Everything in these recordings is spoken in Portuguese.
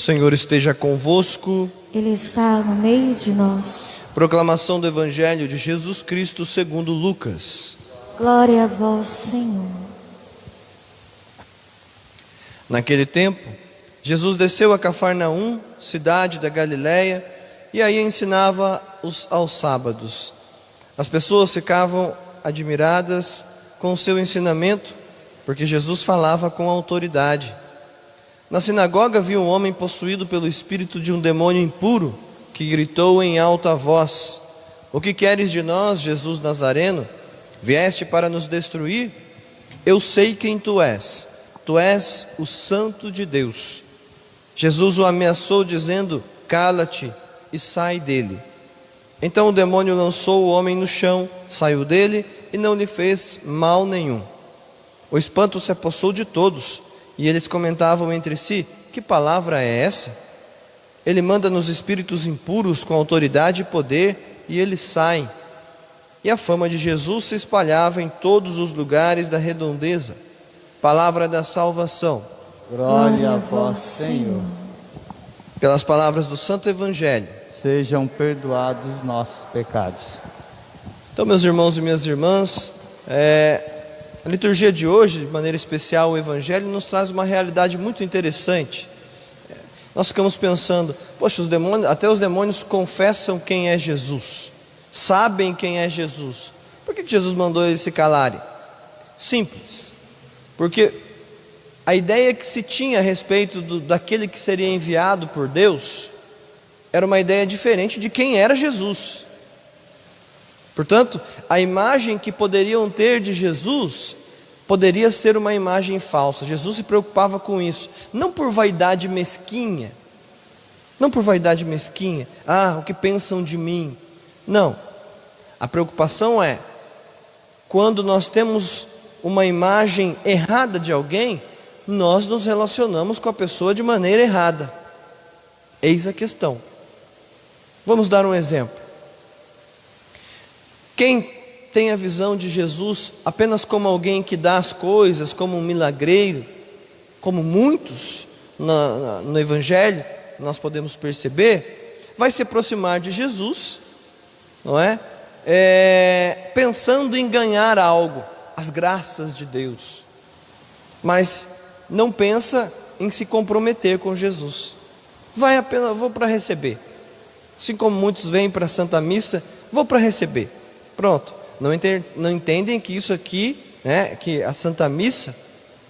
Senhor esteja convosco. Ele está no meio de nós. Proclamação do Evangelho de Jesus Cristo segundo Lucas. Glória a vós, Senhor. Naquele tempo, Jesus desceu a Cafarnaum, cidade da Galiléia, e aí ensinava aos sábados. As pessoas ficavam admiradas com o seu ensinamento, porque Jesus falava com autoridade. Na sinagoga havia um homem possuído pelo espírito de um demônio impuro, que gritou em alta voz: "O que queres de nós, Jesus Nazareno? Vieste para nos destruir? Eu sei quem tu és o Santo de Deus." Jesus o ameaçou dizendo: "Cala-te e sai dele." Então o demônio lançou o homem no chão, saiu dele e não lhe fez mal nenhum. O espanto se apossou de todos, e eles comentavam entre si: "Que palavra é essa? Ele manda nos espíritos impuros com autoridade e poder, e eles saem." E a fama de Jesus se espalhava em todos os lugares da redondeza. Palavra da salvação. Glória a vós, Senhor. Pelas palavras do Santo Evangelho, Sejam perdoados nossos pecados. então, meus irmãos e minhas irmãs, a liturgia de hoje, de maneira especial o Evangelho, nos traz uma realidade muito interessante. Nós ficamos pensando: poxa, até os demônios confessam quem é Jesus, sabem quem é Jesus. Por que Jesus mandou eles se calarem? Simples, porque a ideia que se tinha a respeito daquele que seria enviado por Deus era uma ideia diferente de quem era Jesus. Portanto, a imagem que poderiam ter de Jesus poderia ser uma imagem falsa. Jesus se preocupava com isso, não por vaidade mesquinha, o que pensam de mim. Não, a preocupação é quando nós temos uma imagem errada de alguém, nós nos relacionamos com a pessoa de maneira errada. Eis a questão. Vamos dar um exemplo. Quem tem a visão de Jesus apenas como alguém que dá as coisas, como um milagreiro, como muitos no Evangelho nós podemos perceber, vai se aproximar de Jesus, não é? Pensando em ganhar algo, as graças de Deus, mas não pensa em se comprometer com Jesus. Vai apenas, vou para receber. Assim como muitos vêm para a Santa Missa, vou para receber. Pronto. Não entendem que isso aqui, que a Santa Missa,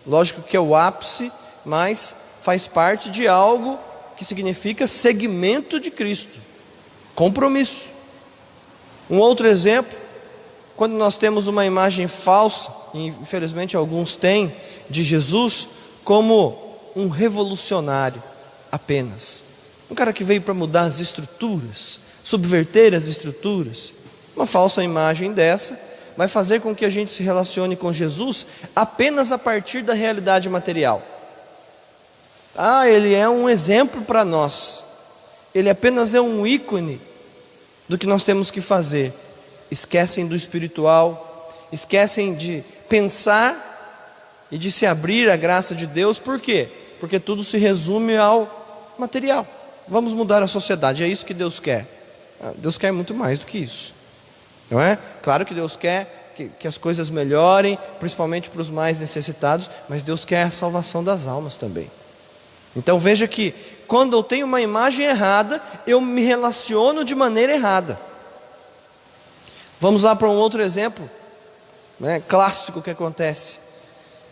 lógico que é o ápice, mas faz parte de algo que significa seguimento de Cristo, compromisso. Um outro exemplo, quando nós temos uma imagem falsa, e infelizmente alguns têm, de Jesus como um revolucionário apenas, um cara que veio para mudar as estruturas, subverter as estruturas. Uma falsa imagem dessa vai fazer com que a gente se relacione com Jesus apenas a partir da realidade material. Ele é um exemplo para nós, ele apenas é um ícone do que nós temos que fazer. Esquecem do espiritual, esquecem de pensar e de se abrir à graça de Deus. Por quê? Porque tudo se resume ao material. Vamos mudar a sociedade, é isso que Deus quer. Deus quer muito mais do que isso, não é? Claro que Deus quer que as coisas melhorem, principalmente para os mais necessitados, mas Deus quer a salvação das almas também. Então veja que quando eu tenho uma imagem errada, eu me relaciono de maneira errada. Vamos lá para um outro exemplo, clássico que acontece.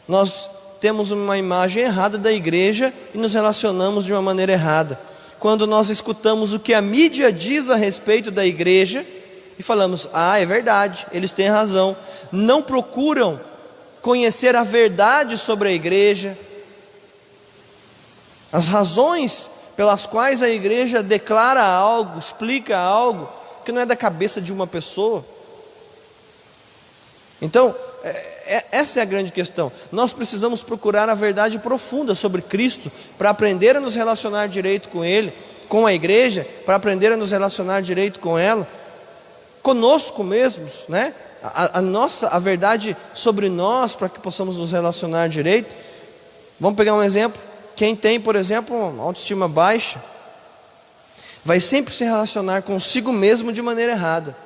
Nós temos uma imagem errada da igreja e nos relacionamos de uma maneira errada. Quando nós escutamos o que a mídia diz a respeito da igreja e falamos: é verdade, eles têm razão. Não procuram conhecer a verdade sobre a igreja, as razões pelas quais a igreja declara algo, explica algo que não é da cabeça de uma pessoa. Então, essa é a grande questão. Nós precisamos procurar a verdade profunda sobre Cristo para aprender a nos relacionar direito com Ele, com a igreja, para aprender a nos relacionar direito com ela, conosco mesmos, a verdade sobre nós, para que possamos nos relacionar direito. Vamos pegar um exemplo. Quem tem, por exemplo, uma autoestima baixa, vai sempre se relacionar consigo mesmo de maneira errada.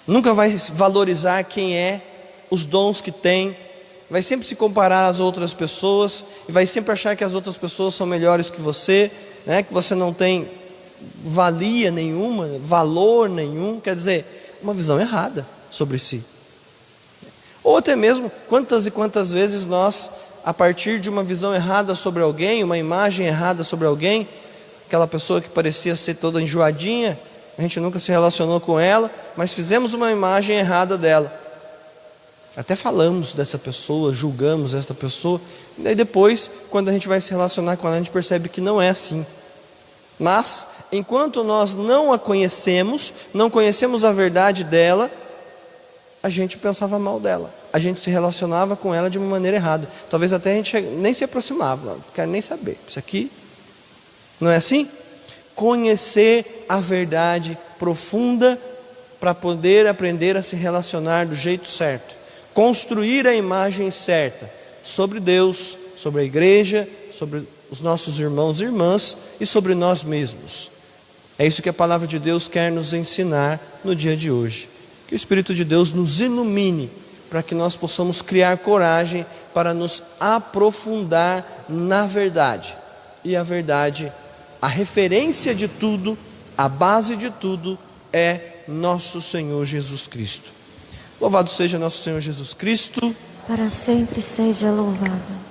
Nunca vai valorizar quem é, os dons que tem, vai sempre se comparar às outras pessoas, e vai sempre achar que as outras pessoas são melhores que você, né? Que você não tem valia nenhuma, valor nenhum, quer dizer, uma visão errada sobre si. Ou até mesmo, quantas e quantas vezes nós, a partir de uma visão errada sobre alguém, uma imagem errada sobre alguém, aquela pessoa que parecia ser toda enjoadinha, a gente nunca se relacionou com ela, mas fizemos uma imagem errada dela. Até falamos dessa pessoa, julgamos essa pessoa, e daí depois, quando a gente vai se relacionar com ela, a gente percebe que não é assim. Mas, enquanto nós não a conhecemos, não conhecemos a verdade dela, a gente pensava mal dela. A gente se relacionava com ela de uma maneira errada. Talvez até a gente nem se aproximava, não quero nem saber. Isso aqui, não é assim? Conhecer a verdade profunda para poder aprender a se relacionar do jeito certo. Construir a imagem certa sobre Deus, sobre a igreja, sobre os nossos irmãos e irmãs e sobre nós mesmos. É isso que a palavra de Deus quer nos ensinar no dia de hoje. Que o Espírito de Deus nos ilumine para que nós possamos criar coragem para nos aprofundar na verdade. E a verdade, a referência de tudo, a base de tudo é nosso Senhor Jesus Cristo. Louvado seja nosso Senhor Jesus Cristo. Para sempre seja louvado.